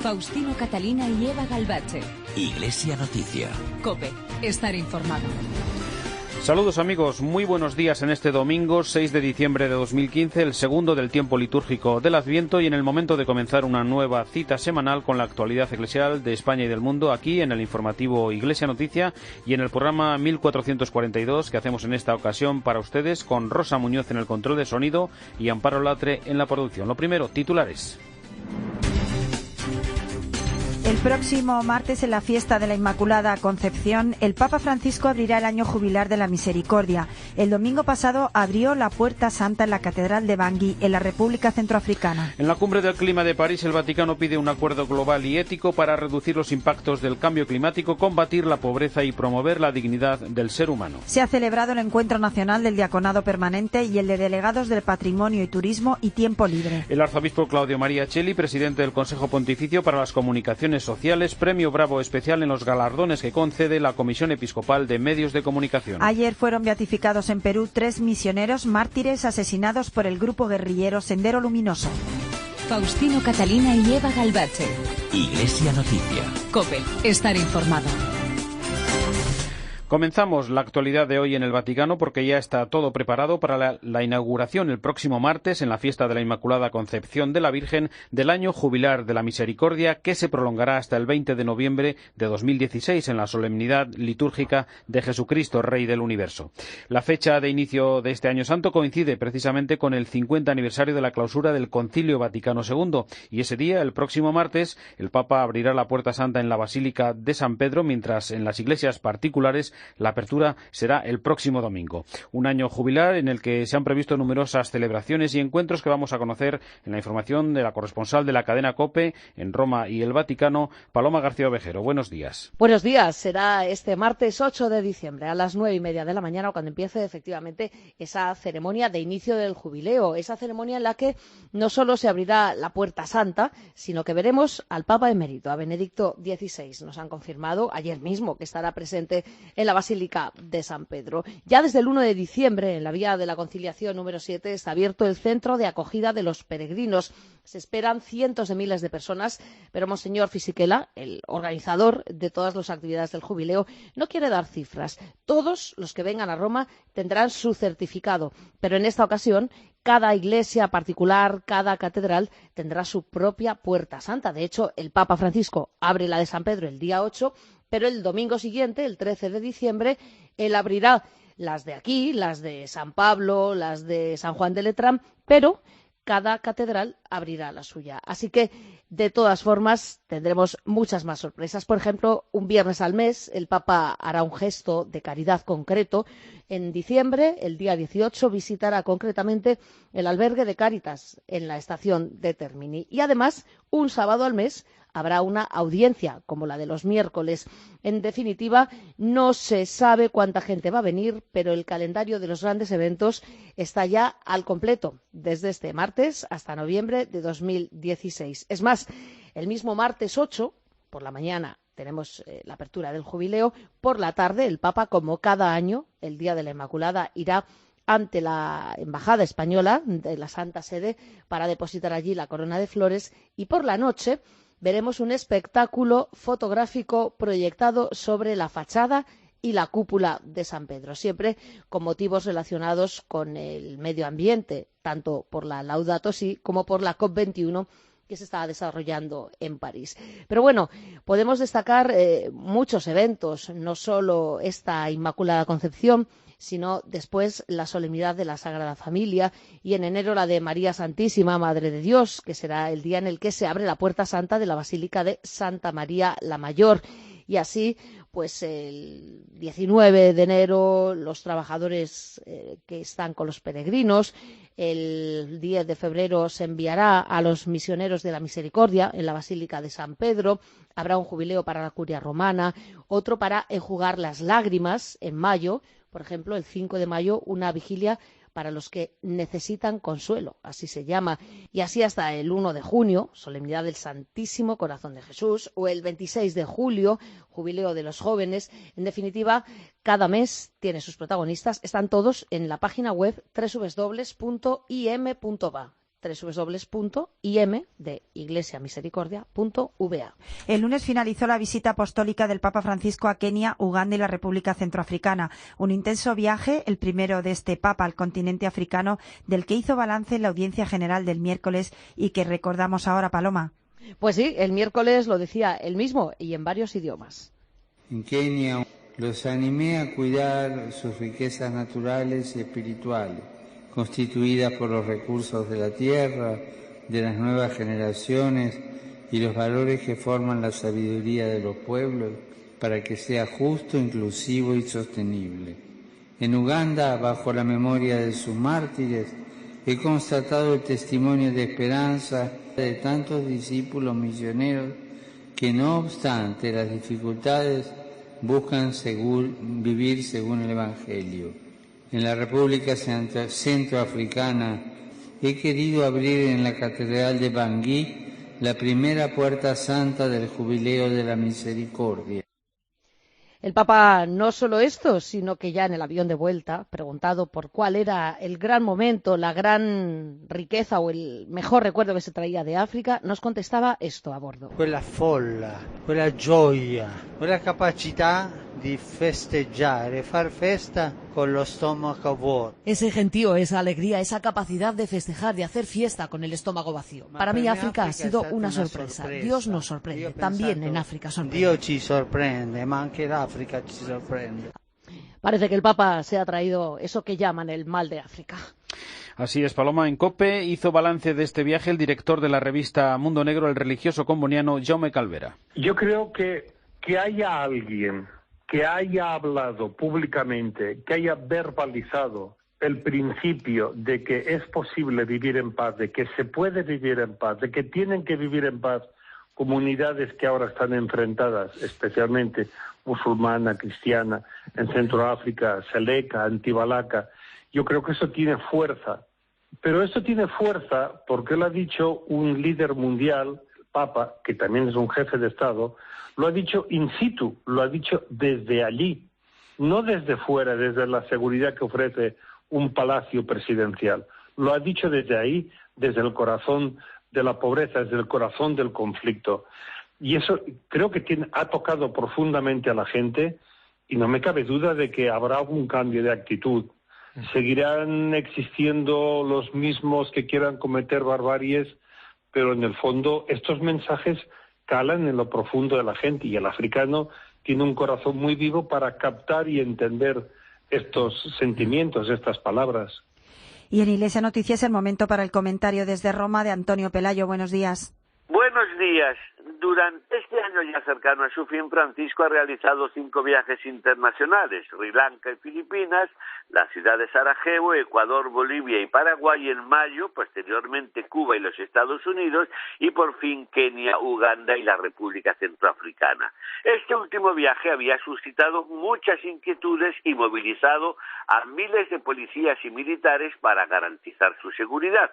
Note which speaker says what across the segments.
Speaker 1: Faustino Catalina y Eva Galbache.
Speaker 2: Iglesia Noticia.
Speaker 1: COPE. Estar informado.
Speaker 3: Saludos amigos, muy buenos días en este domingo 6 de diciembre de 2015, el segundo del tiempo litúrgico del Adviento y en el momento de comenzar una nueva cita semanal con la actualidad eclesial de España y del mundo aquí en el informativo Iglesia Noticia y en el programa 1442 que hacemos en esta ocasión para ustedes con Rosa Muñoz en el control de sonido y Amparo Latre en la producción. Lo primero, titulares.
Speaker 4: El próximo martes, en la fiesta de la Inmaculada Concepción, el Papa Francisco abrirá el año jubilar de la Misericordia. El domingo pasado abrió la Puerta Santa en la Catedral de Bangui, en la República Centroafricana.
Speaker 3: En la Cumbre del Clima de París, el Vaticano pide un acuerdo global y ético para reducir los impactos del cambio climático, combatir la pobreza y promover la dignidad del ser humano.
Speaker 4: Se ha celebrado el Encuentro Nacional del Diaconado Permanente y el de Delegados del Patrimonio y Turismo y Tiempo Libre.
Speaker 3: El arzobispo Claudio María Celli, presidente del Consejo Pontificio para las Comunicaciones Sociales, premio Bravo especial en los galardones que concede la Comisión Episcopal de Medios de Comunicación.
Speaker 4: Ayer fueron beatificados en Perú 3 misioneros mártires asesinados por el grupo guerrillero Sendero Luminoso.
Speaker 1: Faustino Catalina y Eva Galbache.
Speaker 2: Iglesia Noticia.
Speaker 1: COPE. Estar informado.
Speaker 3: Comenzamos la actualidad de hoy en el Vaticano porque ya está todo preparado para la inauguración el próximo martes en la fiesta de la Inmaculada Concepción de la Virgen del año jubilar de la Misericordia que se prolongará hasta el 20 de noviembre de 2016 en la solemnidad litúrgica de Jesucristo, Rey del Universo. La fecha de inicio de este año santo coincide precisamente con el 50 aniversario de la clausura del Concilio Vaticano II y ese día, el próximo martes, el Papa abrirá la Puerta Santa en la Basílica de San Pedro, mientras en las iglesias particulares la apertura será el próximo domingo. Un año jubilar en el que se han previsto numerosas celebraciones y encuentros que vamos a conocer en la información de la corresponsal de la cadena COPE en Roma y el Vaticano, Paloma García Ovejero. Buenos días.
Speaker 5: Buenos días. Será este martes 8 de diciembre a las 9:30 de la mañana cuando empiece efectivamente esa ceremonia de inicio del jubileo, esa ceremonia en la que no solo se abrirá la Puerta Santa, sino que veremos al Papa emérito, a Benedicto XVI. Nos han confirmado ayer mismo que estará presente en la Basílica de San Pedro. Ya desde el 1 de diciembre, en la Vía de la Conciliación número 7, está abierto el centro de acogida de los peregrinos. Se esperan cientos de miles de personas, pero Monseñor Fisichella, el organizador de todas las actividades del jubileo, no quiere dar cifras. Todos los que vengan a Roma tendrán su certificado, pero en esta ocasión cada iglesia particular, cada catedral tendrá su propia Puerta Santa. De hecho, el Papa Francisco abre la de San Pedro el día 8, pero el domingo siguiente, el 13 de diciembre, él abrirá las de aquí, las de San Pablo, las de San Juan de Letrán, pero cada catedral abrirá la suya. Así que, de todas formas, tendremos muchas más sorpresas. Por ejemplo, un viernes al mes, el Papa hará un gesto de caridad concreto. En diciembre, el día 18, visitará concretamente el albergue de Cáritas en la estación de Termini. Y además, un sábado al mes, habrá una audiencia, como la de los miércoles. En definitiva, no se sabe cuánta gente va a venir, pero el calendario de los grandes eventos está ya al completo, desde este martes hasta noviembre de 2016. Es más, el mismo martes 8, por la mañana, tenemos la apertura del jubileo. Por la tarde, el Papa, como cada año, el Día de la Inmaculada, irá ante la Embajada Española de la Santa Sede para depositar allí la corona de flores y por la noche veremos un espectáculo fotográfico proyectado sobre la fachada y la cúpula de San Pedro, siempre con motivos relacionados con el medio ambiente, tanto por la Laudato Si como por la COP21 que se está desarrollando en París. Pero bueno, podemos destacar muchos eventos, no solo esta Inmaculada Concepción, sino después la solemnidad de la Sagrada Familia y en enero la de María Santísima, Madre de Dios, que será el día en el que se abre la Puerta Santa de la Basílica de Santa María la Mayor. Y así, pues el 19 de enero los trabajadores que están con los peregrinos, el 10 de febrero se enviará a los misioneros de la Misericordia en la Basílica de San Pedro, habrá un jubileo para la Curia Romana, otro para enjugar las lágrimas en mayo. Por ejemplo, el 5 de mayo, una vigilia para los que necesitan consuelo, así se llama, y así hasta el 1 de junio, solemnidad del Santísimo Corazón de Jesús, o el 26 de julio, jubileo de los jóvenes. En definitiva, cada mes tiene sus protagonistas, están todos en la página web www.im.va. www.im de iglesiamisericordia.va.
Speaker 4: El lunes finalizó la visita apostólica del Papa Francisco a Kenia, Uganda y la República Centroafricana. Un intenso viaje, el primero de este Papa al continente africano, del que hizo balance en la audiencia general del miércoles y que recordamos ahora, Paloma.
Speaker 5: Pues sí, el miércoles lo decía él mismo y en varios idiomas.
Speaker 6: En Kenia los animé a cuidar sus riquezas naturales y espirituales, constituidas por los recursos de la tierra, de las nuevas generaciones y los valores que forman la sabiduría de los pueblos, para que sea justo, inclusivo y sostenible. En Uganda, bajo la memoria de sus mártires, he constatado el testimonio de esperanza de tantos discípulos misioneros que, no obstante las dificultades, buscan vivir según el Evangelio. En la República Centroafricana he querido abrir en la Catedral de Bangui la primera puerta santa del Jubileo de la Misericordia.
Speaker 5: El Papa no solo esto, sino que ya en el avión de vuelta, preguntado por cuál era el gran momento, la gran riqueza o el mejor recuerdo que se traía de África, nos contestaba esto a bordo.
Speaker 7: Quella folla, quella gioia, quella capacità di festeggiare, far festa con lo stomaco vuoto.
Speaker 8: Ese gentío, esa alegría, esa capacidad de festejar, de hacer fiesta con el estómago vacío. Para mí África ha sido una sorpresa. Dios nos sorprende, también en África sorprende.
Speaker 7: Dios ci sorprende, ma anche l'Africa ci sorprende.
Speaker 5: Parece que el Papa se ha traído eso que llaman el mal de África.
Speaker 3: Así es, Paloma. En COPE hizo balance de este viaje el director de la revista Mundo Negro, el religioso comboniano Jaume Calvera.
Speaker 9: Yo creo que haya alguien que haya hablado públicamente, que haya verbalizado el principio de que es posible vivir en paz, de que se puede vivir en paz, de que tienen que vivir en paz comunidades que ahora están enfrentadas, especialmente musulmana, cristiana, en Centroáfrica, Seleka, Antibalaka. Yo creo que eso tiene fuerza, pero eso tiene fuerza porque lo ha dicho un líder mundial, Papa, que también es un jefe de Estado, lo ha dicho in situ, lo ha dicho desde allí, no desde fuera, desde la seguridad que ofrece un palacio presidencial. Lo ha dicho desde ahí, desde el corazón de la pobreza, desde el corazón del conflicto. Y eso creo que ha tocado profundamente a la gente y no me cabe duda de que habrá un cambio de actitud. Seguirán existiendo los mismos que quieran cometer barbaries, pero en el fondo estos mensajes calan en lo profundo de la gente y el africano tiene un corazón muy vivo para captar y entender estos sentimientos, estas palabras.
Speaker 4: Y en Iglesia Noticias, el momento para el comentario desde Roma de Antonio Pelayo. Buenos días.
Speaker 10: Buenos días. Durante este año ya cercano a su fin, Francisco ha realizado 5 viajes internacionales: Sri Lanka y Filipinas, la ciudad de Sarajevo, Ecuador, Bolivia y Paraguay en mayo, posteriormente Cuba y los Estados Unidos y por fin Kenia, Uganda y la República Centroafricana. Este último viaje había suscitado muchas inquietudes y movilizado a miles de policías y militares para garantizar su seguridad.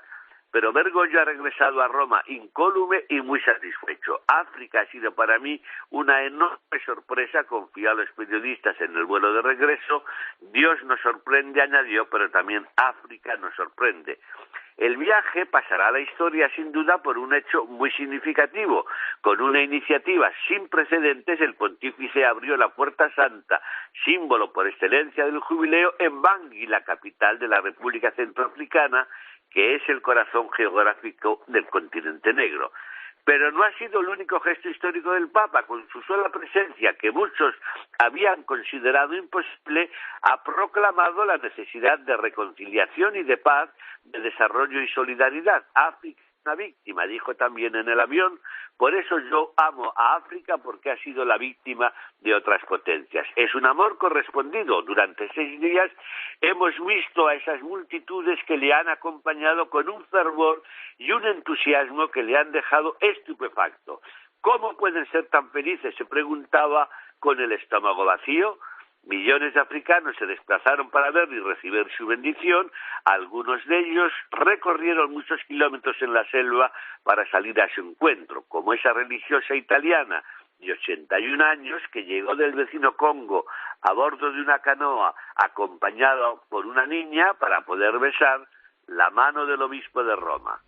Speaker 10: Pero Bergoglio ha regresado a Roma incólume y muy satisfecho. África ha sido para mí una enorme sorpresa, confía a los periodistas en el vuelo de regreso. Dios nos sorprende, añadió, pero también África nos sorprende. El viaje pasará a la historia sin duda por un hecho muy significativo. Con una iniciativa sin precedentes, el pontífice abrió la Puerta Santa, símbolo por excelencia del jubileo, en Bangui, la capital de la República Centroafricana, que es el corazón geográfico del continente negro. Pero no ha sido el único gesto histórico del Papa. Con su sola presencia, que muchos habían considerado imposible, ha proclamado la necesidad de reconciliación y de paz, de desarrollo y solidaridad. África es una víctima, dijo también en el avión. Por eso yo amo a África, porque ha sido la víctima de otras potencias. Es un amor correspondido. Durante 6 días hemos visto a esas multitudes que le han acompañado con un fervor y un entusiasmo que le han dejado estupefacto. ¿Cómo pueden ser tan felices?, se preguntaba, con el estómago vacío. Millones de africanos se desplazaron para verlo y recibir su bendición. Algunos de ellos recorrieron muchos kilómetros en la selva para salir a su encuentro, como esa religiosa italiana de 81 años que llegó del vecino Congo a bordo de una canoa, acompañada por una niña, para poder besar la mano del obispo de Roma.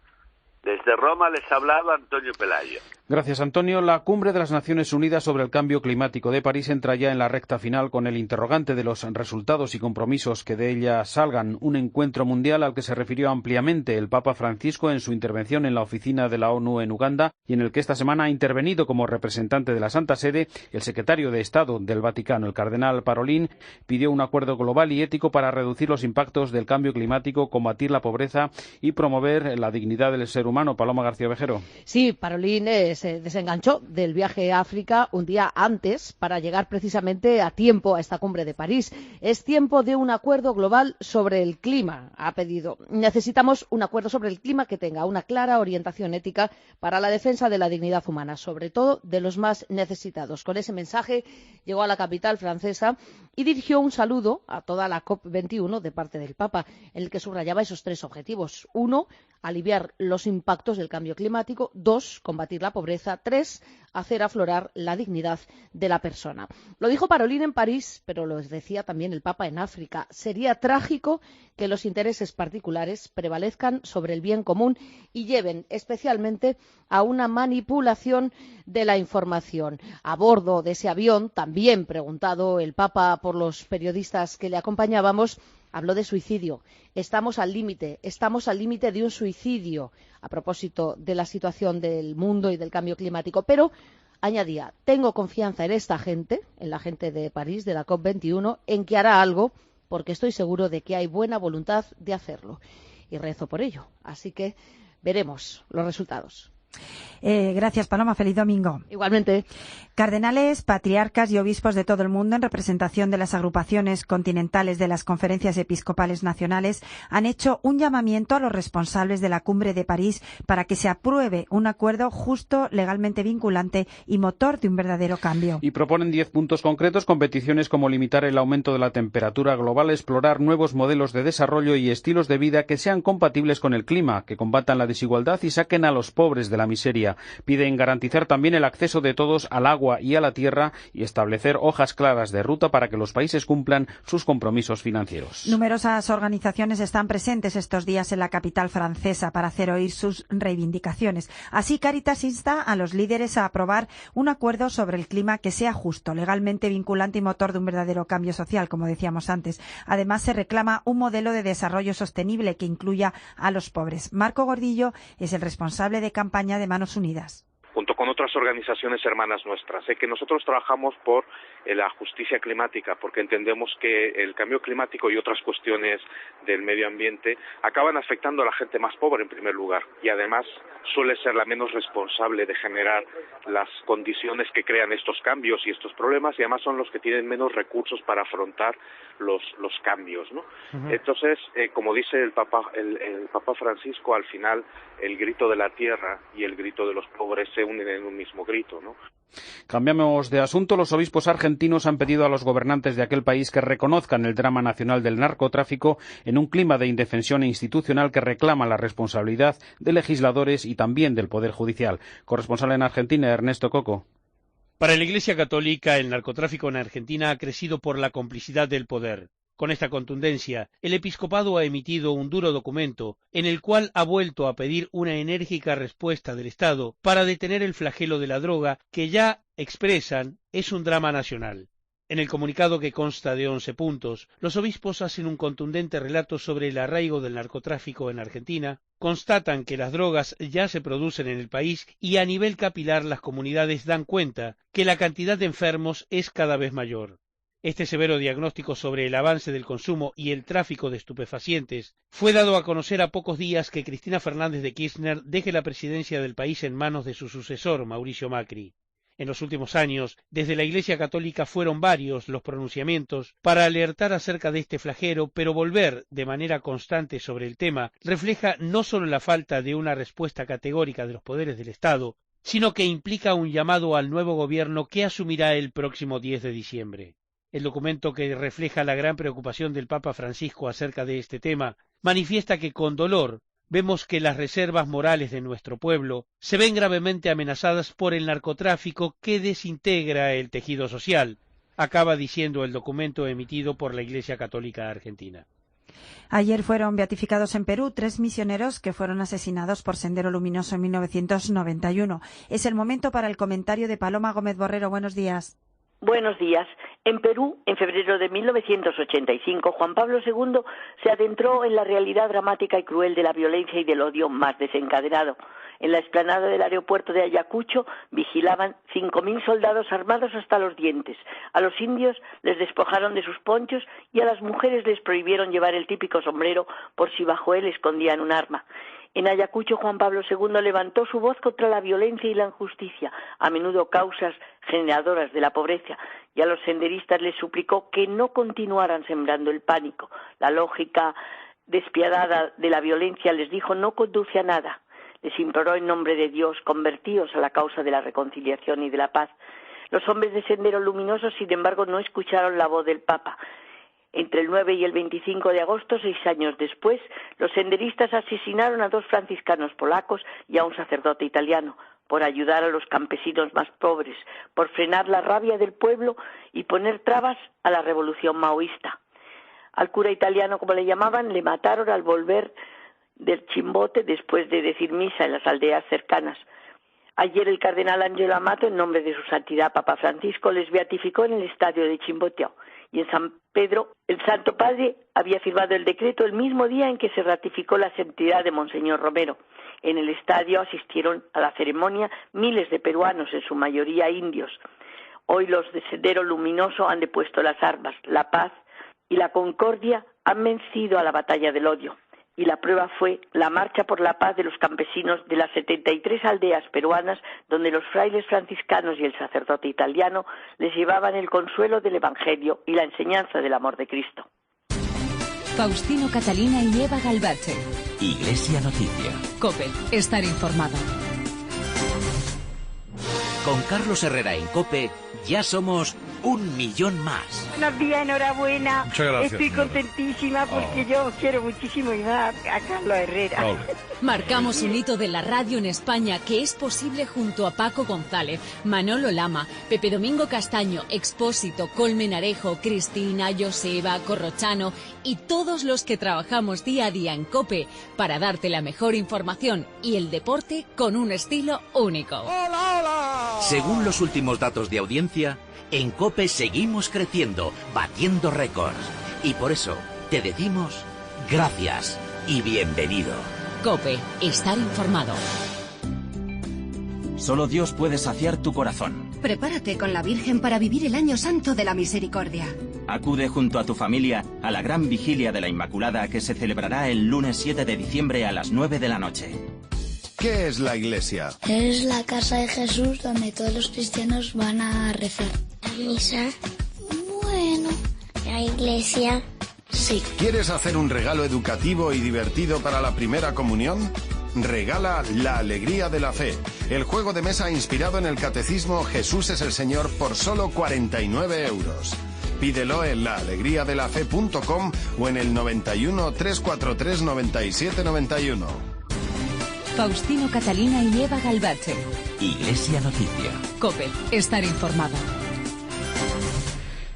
Speaker 10: Desde Roma les ha hablado Antonio Pelayo.
Speaker 3: Gracias, Antonio. La cumbre de las Naciones Unidas sobre el cambio climático de París entra ya en la recta final con el interrogante de los resultados y compromisos que de ella salgan. Un encuentro mundial al que se refirió ampliamente el Papa Francisco en su intervención en la oficina de la ONU en Uganda y en el que esta semana ha intervenido como representante de la Santa Sede el secretario de Estado del Vaticano, el cardenal Parolin. Pidió un acuerdo global y ético para reducir los impactos del cambio climático, combatir la pobreza y promover la dignidad del ser humano. Paloma García Vejero.
Speaker 5: Sí, Parolin se desenganchó del viaje a África un día antes para llegar precisamente a tiempo a esta cumbre de París. Es tiempo de un acuerdo global sobre el clima, ha pedido. Necesitamos un acuerdo sobre el clima que tenga una clara orientación ética para la defensa de la dignidad humana, sobre todo de los más necesitados. Con ese mensaje llegó a la capital francesa y dirigió un saludo a toda la COP21 de parte del Papa, en el que subrayaba esos 3 objetivos. 1, aliviar los impactos del cambio climático. 2, combatir la pobreza. 3, hacer aflorar la dignidad de la persona. Lo dijo Parolin en París, pero lo decía también el Papa en África. Sería trágico que los intereses particulares prevalezcan sobre el bien común y lleven especialmente a una manipulación de la información. A bordo de ese avión, también preguntado el Papa por los periodistas que le acompañábamos, habló de suicidio. Estamos al límite de un suicidio a propósito de la situación del mundo y del cambio climático. Pero añadía, tengo confianza en esta gente, en la gente de París, de la COP21, en que hará algo, porque estoy seguro de que hay buena voluntad de hacerlo. Y rezo por ello. Así que veremos los resultados.
Speaker 4: Gracias, Paloma. Feliz domingo.
Speaker 5: Igualmente.
Speaker 4: Cardenales, patriarcas y obispos de todo el mundo, en representación de las agrupaciones continentales de las conferencias episcopales nacionales, han hecho un llamamiento a los responsables de la Cumbre de París para que se apruebe un acuerdo justo, legalmente vinculante y motor de un verdadero cambio.
Speaker 3: Y proponen 10 puntos concretos con peticiones como limitar el aumento de la temperatura global, explorar nuevos modelos de desarrollo y estilos de vida que sean compatibles con el clima, que combatan la desigualdad y saquen a los pobres de la miseria. Piden garantizar también el acceso de todos al agua y a la tierra y establecer hojas claras de ruta para que los países cumplan sus compromisos financieros.
Speaker 4: Numerosas organizaciones están presentes estos días en la capital francesa para hacer oír sus reivindicaciones. Así, Cáritas insta a los líderes a aprobar un acuerdo sobre el clima que sea justo, legalmente vinculante y motor de un verdadero cambio social, como decíamos antes. Además, se reclama un modelo de desarrollo sostenible que incluya a los pobres. Marco Gordillo es el responsable de campaña de Manos Unidas.
Speaker 11: Junto con otras organizaciones hermanas nuestras, que nosotros trabajamos por la justicia climática, porque entendemos que el cambio climático y otras cuestiones del medio ambiente acaban afectando a la gente más pobre en primer lugar y además suele ser la menos responsable de generar las condiciones que crean estos cambios y estos problemas y además son los que tienen menos recursos para afrontar los cambios, ¿no? Entonces, como dice el Papa Francisco, al final el grito de la tierra y el grito de los pobres se unen en un mismo grito, ¿no?
Speaker 3: Cambiamos de asunto. Los obispos argentinos han pedido a los gobernantes de aquel país que reconozcan el drama nacional del narcotráfico en un clima de indefensión institucional que reclama la responsabilidad de legisladores y también del Poder Judicial. Corresponsal en Argentina, Ernesto Coco.
Speaker 12: Para la Iglesia Católica, el narcotráfico en Argentina ha crecido por la complicidad del poder. Con esta contundencia, el episcopado ha emitido un duro documento en el cual ha vuelto a pedir una enérgica respuesta del Estado para detener el flagelo de la droga que ya, expresan, es un drama nacional. En el comunicado, que consta de 11 puntos, los obispos hacen un contundente relato sobre el arraigo del narcotráfico en Argentina, constatan que las drogas ya se producen en el país y a nivel capilar las comunidades dan cuenta que la cantidad de enfermos es cada vez mayor. Este severo diagnóstico sobre el avance del consumo y el tráfico de estupefacientes fue dado a conocer a pocos días que Cristina Fernández de Kirchner deje la presidencia del país en manos de su sucesor, Mauricio Macri. En los últimos años, desde la Iglesia Católica fueron varios los pronunciamientos para alertar acerca de este flagelo, pero volver de manera constante sobre el tema refleja no solo la falta de una respuesta categórica de los poderes del Estado, sino que implica un llamado al nuevo gobierno que asumirá el próximo 10 de diciembre. El documento, que refleja la gran preocupación del Papa Francisco acerca de este tema, manifiesta que con dolor vemos que las reservas morales de nuestro pueblo se ven gravemente amenazadas por el narcotráfico que desintegra el tejido social, acaba diciendo el documento emitido por la Iglesia Católica Argentina.
Speaker 4: Ayer fueron beatificados en Perú 3 misioneros que fueron asesinados por Sendero Luminoso en 1991. Es el momento para el comentario de Paloma Gómez Borrero. Buenos días.
Speaker 13: Buenos días. En Perú, en febrero de 1985, Juan Pablo II se adentró en la realidad dramática y cruel de la violencia y del odio más desencadenado. En la explanada del aeropuerto de Ayacucho vigilaban 5.000 soldados armados hasta los dientes. A los indios les despojaron de sus ponchos y a las mujeres les prohibieron llevar el típico sombrero por si bajo él escondían un arma. En Ayacucho, Juan Pablo II levantó su voz contra la violencia y la injusticia, a menudo causas generadoras de la pobreza, y a los senderistas les suplicó que no continuaran sembrando el pánico. La lógica despiadada de la violencia, les dijo, no conduce a nada. Les imploró en nombre de Dios, convertíos a la causa de la reconciliación y de la paz. Los hombres de Sendero Luminoso, sin embargo, no escucharon la voz del Papa. Entre el 9 y el 25 de agosto, 6 años después, los senderistas asesinaron a 2 franciscanos polacos y a un sacerdote italiano por ayudar a los campesinos más pobres, por frenar la rabia del pueblo y poner trabas a la revolución maoísta. Al cura italiano, como le llamaban, le mataron al volver del Chimbote después de decir misa en las aldeas cercanas. Ayer el cardenal Angelo Amato, en nombre de su santidad Papa Francisco, les beatificó en el estadio de Chimboteo. Y en San Pedro, el Santo Padre había firmado el decreto el mismo día en que se ratificó la santidad de Monseñor Romero. En el estadio asistieron a la ceremonia miles de peruanos, en su mayoría indios. Hoy los de Sendero Luminoso han depuesto las armas. La paz y la concordia han vencido a la batalla del odio. Y la prueba fue la marcha por la paz de los campesinos de las 73 aldeas peruanas, donde los frailes franciscanos y el sacerdote italiano les llevaban el consuelo del Evangelio y la enseñanza del amor de Cristo.
Speaker 1: Faustino Catalina y Eva Galbache.
Speaker 2: Iglesia Noticia.
Speaker 1: COPE. Estar informado.
Speaker 2: Con Carlos Herrera en COPE ya somos 1 millón más.
Speaker 14: Buenos días, enhorabuena.
Speaker 15: Muchas gracias.
Speaker 14: Estoy contentísima porque yo quiero muchísimo a Carlos Herrera.
Speaker 1: Marcamos un hito de la radio en España que es posible junto a Paco González, Manolo Lama, Pepe Domingo Castaño, Expósito, Colmenarejo, Cristina, Joseba, Corrochano y todos los que trabajamos día a día en COPE para darte la mejor información y el deporte con un estilo único.
Speaker 15: ¡Hola, hola!
Speaker 2: Según los últimos datos de audiencia, en COPE seguimos creciendo, batiendo récords. Y por eso te decimos gracias y bienvenido.
Speaker 1: COPE. Estar informado.
Speaker 16: Solo Dios puede saciar tu corazón.
Speaker 17: Prepárate con la Virgen para vivir el Año Santo de la Misericordia.
Speaker 16: Acude junto a tu familia a la gran vigilia de la Inmaculada que se celebrará el lunes 7 de diciembre a las 9 de la noche.
Speaker 18: ¿Qué es la iglesia?
Speaker 19: Es la casa de Jesús donde todos los cristianos van a rezar.
Speaker 20: ¿La misa? Bueno, la iglesia, sí.
Speaker 18: ¿Quieres hacer un regalo educativo y divertido para la primera comunión? Regala La Alegría de la Fe, el juego de mesa inspirado en el catecismo Jesús es el Señor por solo 49 euros. Pídelo en laalegriadelafe.com o en el 91 343 97 91.
Speaker 1: Faustino Catalina y Eva Galbache.
Speaker 2: Iglesia Noticia.
Speaker 1: COPE. Estar informado.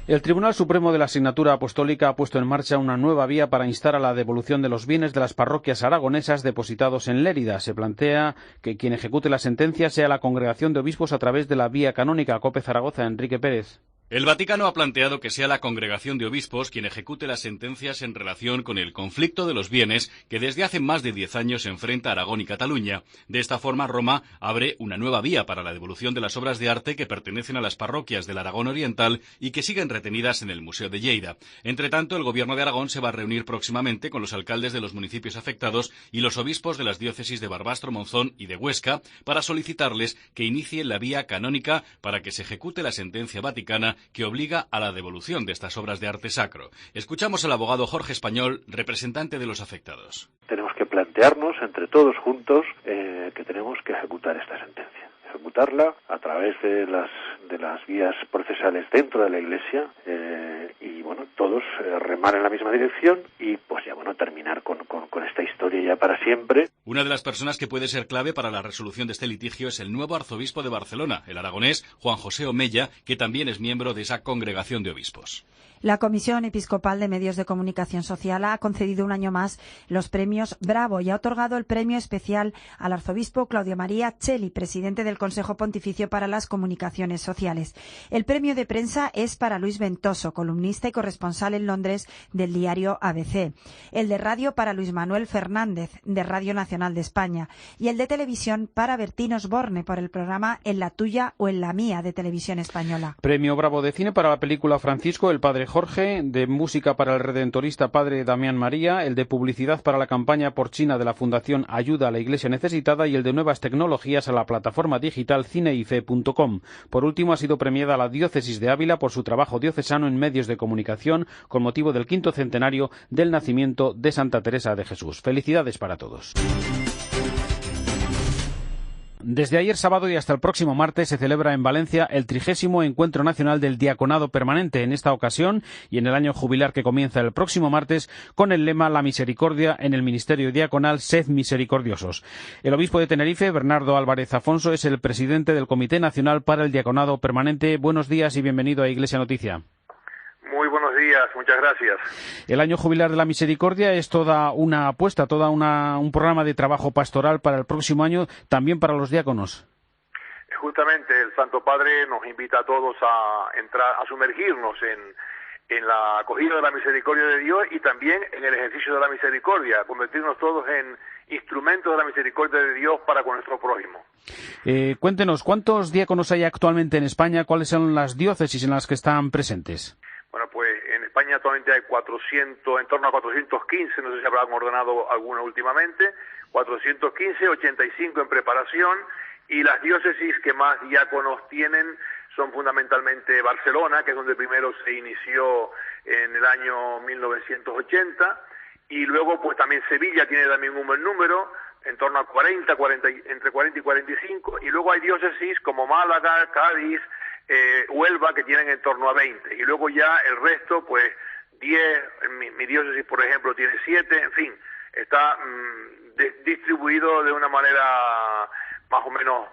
Speaker 3: El Tribunal Supremo de la Asignatura Apostólica ha puesto en marcha una nueva vía para instar a la devolución de los bienes de las parroquias aragonesas depositados en Lérida. Se plantea que quien ejecute la sentencia sea la Congregación de Obispos a través de la vía canónica. COPE Zaragoza, Enrique Pérez.
Speaker 21: El Vaticano ha planteado que sea la Congregación de Obispos quien ejecute las sentencias en relación con el conflicto de los bienes que desde hace más de 10 años enfrenta Aragón y Cataluña. De esta forma, Roma abre una nueva vía para la devolución de las obras de arte que pertenecen a las parroquias del Aragón Oriental y que siguen retenidas en el Museo de Lleida. Entre tanto, el Gobierno de Aragón se va a reunir próximamente con los alcaldes de los municipios afectados y los obispos de las diócesis de Barbastro, Monzón y de Huesca para solicitarles que inicien la vía canónica para que se ejecute la sentencia vaticana que obliga a la devolución de estas obras de arte sacro. Escuchamos al abogado Jorge Español, representante de los afectados.
Speaker 22: Tenemos que plantearnos entre todos juntos que tenemos que ejecutar esta sentencia. Ejecutarla a través de las vías procesales dentro de la Iglesia y bueno, todos remar en la misma dirección y pues ya bueno, terminar con esta historia ya para siempre.
Speaker 21: Una de las personas que puede ser clave para la resolución de este litigio es el nuevo arzobispo de Barcelona, el aragonés Juan José Omeya, que también es miembro de esa congregación de obispos.
Speaker 4: La Comisión Episcopal de Medios de Comunicación Social ha concedido un año más los premios Bravo y ha otorgado el premio especial al arzobispo Claudio María Cheli, presidente del Consejo Pontificio para las Comunicaciones Sociales. El premio de prensa es para Luis Ventoso, columnista y corresponsal en Londres del diario ABC. El de radio para Luis Manuel Fernández, de Radio Nacional de España. Y el de televisión para Bertín Osborne, por el programa En la tuya o en la mía, de Televisión Española.
Speaker 3: Premio Bravo de cine para la película Francisco, el padre Jorge, de música para el redentorista padre Damián María, el de publicidad para la campaña por China de la Fundación Ayuda a la Iglesia Necesitada y el de nuevas tecnologías a la plataforma digital cineife.com. Por último, ha sido premiada la Diócesis de Ávila por su trabajo diocesano en medios de comunicación con motivo del 5º centenario del nacimiento de Santa Teresa de Jesús. Felicidades para todos. Desde ayer sábado y hasta el próximo martes se celebra en Valencia el 30º Encuentro Nacional del Diaconado Permanente. En esta ocasión y en el año jubilar que comienza el próximo martes, con el lema La misericordia en el ministerio diaconal, sed misericordiosos. El obispo de Tenerife, Bernardo Álvarez Afonso, es el presidente del Comité Nacional para el Diaconado Permanente. Buenos días y bienvenido a Iglesia Noticia.
Speaker 6: Muy buenos días, muchas gracias.
Speaker 3: El año jubilar de la misericordia es toda una apuesta, un programa de trabajo pastoral para el próximo año, también para los diáconos.
Speaker 6: Justamente el Santo Padre nos invita a todos a entrar, a sumergirnos en la acogida de la misericordia de Dios y también en el ejercicio de la misericordia, convertirnos todos en instrumentos de la misericordia de Dios para con nuestro prójimo.
Speaker 3: Cuéntenos, ¿cuántos diáconos hay actualmente en España? ¿Cuáles son las diócesis en las que están presentes?
Speaker 6: Bueno, pues en España actualmente hay 400, en torno a 415, no sé si habrán ordenado alguna últimamente, 415, 85 en preparación, y las diócesis que más diáconos tienen son fundamentalmente Barcelona, que es donde primero se inició en el año 1980, y luego pues también Sevilla tiene también un buen número, en torno a 40, entre 40 y 45, y luego hay diócesis como Málaga, Cádiz, Huelva, que tienen en torno a 20, y luego ya el resto, pues 10, mi diócesis por ejemplo tiene 7, en fin, está distribuido de una manera más o menos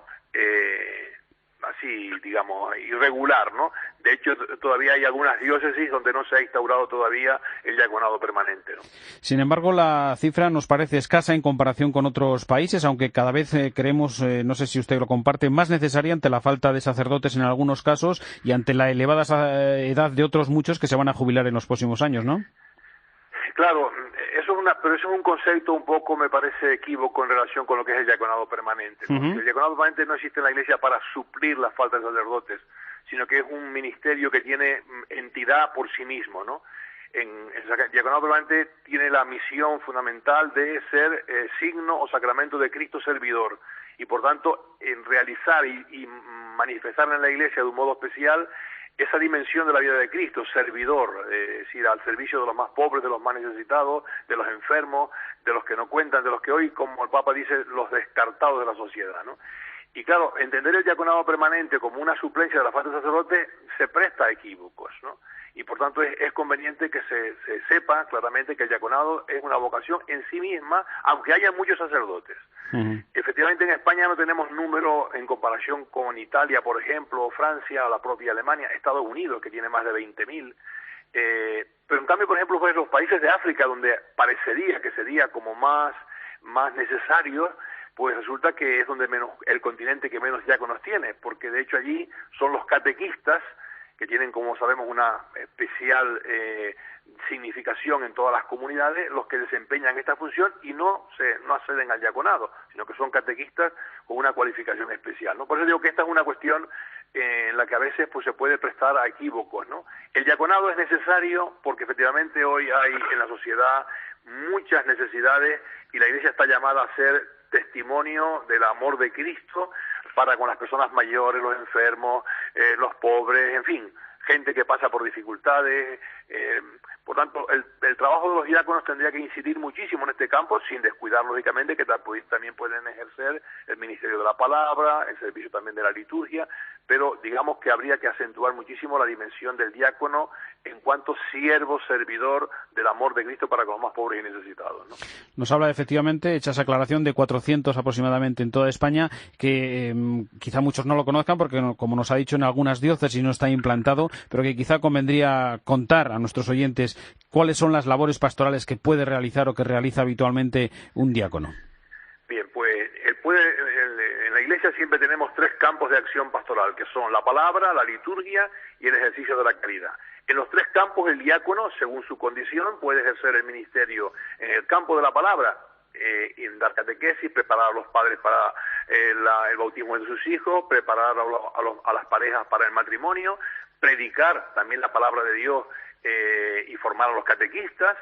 Speaker 6: así, digamos, irregular, ¿no? De hecho, todavía hay algunas diócesis donde no se ha instaurado todavía el diaconado permanente, ¿no?
Speaker 3: Sin embargo, la cifra nos parece escasa en comparación con otros países, aunque cada vez creemos, no sé si usted lo comparte, más necesaria ante la falta de sacerdotes en algunos casos y ante la elevada edad de otros muchos que se van a jubilar en los próximos años, ¿no?
Speaker 6: Claro, pero eso es un concepto un poco, me parece, equívoco en relación con lo que es el diaconado permanente, ¿no? El diaconado permanente no existe en la Iglesia para suplir la falta de sacerdotes, sino que es un ministerio que tiene entidad por sí mismo, ¿no? El diaconado permanente tiene la misión fundamental de ser signo o sacramento de Cristo servidor, y por tanto en realizar y manifestar en la Iglesia de un modo especial esa dimensión de la vida de Cristo, servidor, es decir, al servicio de los más pobres, de los más necesitados, de los enfermos, de los que no cuentan, de los que hoy, como el Papa dice, los descartados de la sociedad, ¿no? Y claro, entender el diaconado permanente como una suplencia de la falta de sacerdote se presta a equívocos, ¿no? Y por tanto es conveniente que se sepa claramente que el diaconado es una vocación en sí misma, aunque haya muchos sacerdotes. Efectivamente en España no tenemos número en comparación con Italia, por ejemplo, Francia o la propia Alemania, Estados Unidos, que tiene más de 20.000. Pero en cambio, por ejemplo, pues los países de África, donde parecería que sería como más necesario, pues resulta que es donde el continente que menos diáconos tiene, porque de hecho allí son los catequistas, que tienen, como sabemos, una especial significación en todas las comunidades, los que desempeñan esta función y no acceden al diaconado, sino que son catequistas con una cualificación especial, ¿no? Por eso digo que esta es una cuestión en la que a veces pues se puede prestar a equívocos, ¿no? El diaconado es necesario porque efectivamente hoy hay en la sociedad muchas necesidades y la Iglesia está llamada a ser testimonio del amor de Cristo para con las personas mayores, los enfermos, los pobres, en fin, gente que pasa por dificultades. Por tanto, el trabajo de los diáconos tendría que incidir muchísimo en este campo, sin descuidar, lógicamente, que también pueden ejercer el ministerio de la palabra, el servicio también de la liturgia, pero digamos que habría que acentuar muchísimo la dimensión del diácono en cuanto siervo, servidor del amor de Cristo para con los más pobres y necesitados, ¿no?
Speaker 3: Nos habla efectivamente, hecha esa aclaración, de 400 aproximadamente en toda España, que quizá muchos no lo conozcan porque, como nos ha dicho, en algunas diócesis no está implantado, pero que quizá convendría contar a nuestros oyentes cuáles son las labores pastorales que puede realizar o que realiza habitualmente un diácono.
Speaker 6: Bien, pues en la Iglesia siempre tenemos 3 campos de acción pastoral, que son la palabra, la liturgia y el ejercicio de la caridad. En los 3 campos el diácono, según su condición, puede ejercer el ministerio en el campo de la palabra, en dar catequesis, preparar a los padres para el bautismo de sus hijos, preparar a las parejas para el matrimonio, predicar también la palabra de Dios y formar a los catequistas.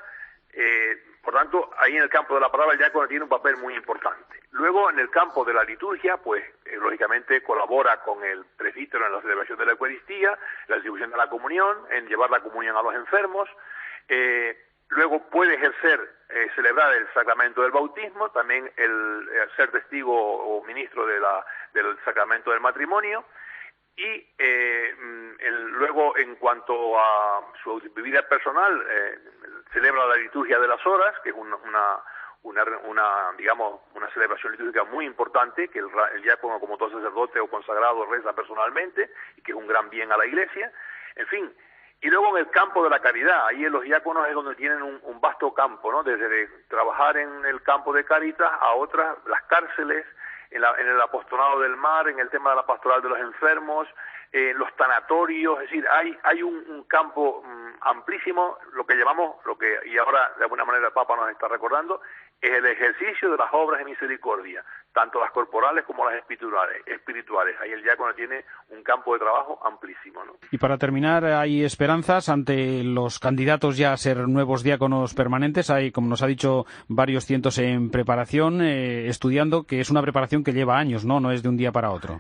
Speaker 6: Por tanto, ahí en el campo de la palabra el diácono tiene un papel muy importante. Luego, en el campo de la liturgia, pues lógicamente colabora con el presbítero en la celebración de la Eucaristía, la distribución de la comunión, en llevar la comunión a los enfermos. Luego puede celebrar el sacramento del bautismo, también el ser testigo o ministro del sacramento del matrimonio. Y luego, en cuanto a su vida personal, celebra la liturgia de las horas, que es una celebración litúrgica muy importante, que el diácono, como todo sacerdote o consagrado, reza personalmente, y que es un gran bien a la Iglesia. En fin, y luego en el campo de la caridad, ahí en los diáconos es donde tienen un vasto campo, ¿no? Desde trabajar en el campo de Caritas a otras, las cárceles, en el apostolado del mar, en el tema de la pastoral de los enfermos, los tanatorios, es decir, hay un campo amplísimo, lo que llamamos, y ahora de alguna manera el Papa nos está recordando, es el ejercicio de las obras de misericordia, tanto las corporales como las espirituales. Ahí el diácono tiene un campo de trabajo amplísimo, ¿no?
Speaker 3: Y para terminar, ¿hay esperanzas ante los candidatos ya a ser nuevos diáconos permanentes? Hay, como nos ha dicho, varios cientos en preparación, estudiando, que es una preparación que lleva años, ¿no? No es de un día para otro.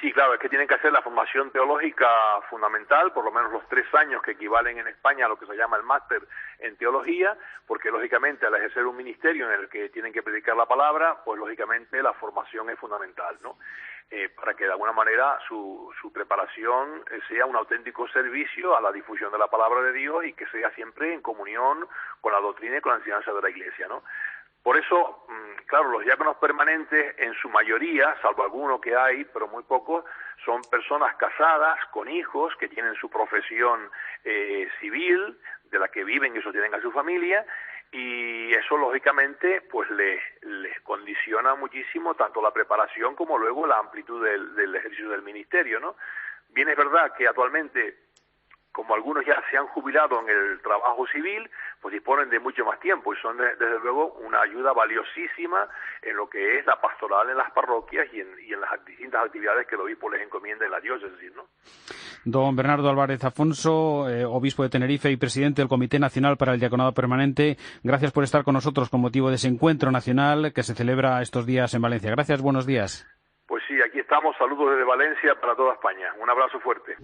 Speaker 6: Sí, claro, es que tienen que hacer la formación teológica fundamental, por lo menos los 3 años que equivalen en España a lo que se llama el máster en teología, porque lógicamente al ejercer un ministerio en el que tienen que predicar la palabra, pues lógicamente la formación es fundamental, ¿no? Para que de alguna manera su preparación sea un auténtico servicio a la difusión de la palabra de Dios y que sea siempre en comunión con la doctrina y con la enseñanza de la Iglesia, ¿no? Por eso, claro, los diáconos permanentes, en su mayoría, salvo algunos que hay, pero muy pocos, son personas casadas, con hijos, que tienen su profesión civil, de la que viven y sostienen a su familia, y eso, lógicamente, pues les condiciona muchísimo tanto la preparación como luego la amplitud del ejercicio del ministerio, ¿no? Bien, es verdad que actualmente, como algunos ya se han jubilado en el trabajo civil, pues disponen de mucho más tiempo y son desde luego una ayuda valiosísima en lo que es la pastoral en las parroquias y en las distintas actividades que el obispo les encomienda en la diócesis, ¿no?
Speaker 3: Don Bernardo Álvarez Afonso, obispo de Tenerife y presidente del Comité Nacional para el Diaconado Permanente, gracias por estar con nosotros con motivo de ese encuentro nacional que se celebra estos días en Valencia. Gracias, buenos días.
Speaker 6: Pues sí, aquí estamos, saludos desde Valencia para toda España. Un abrazo fuerte.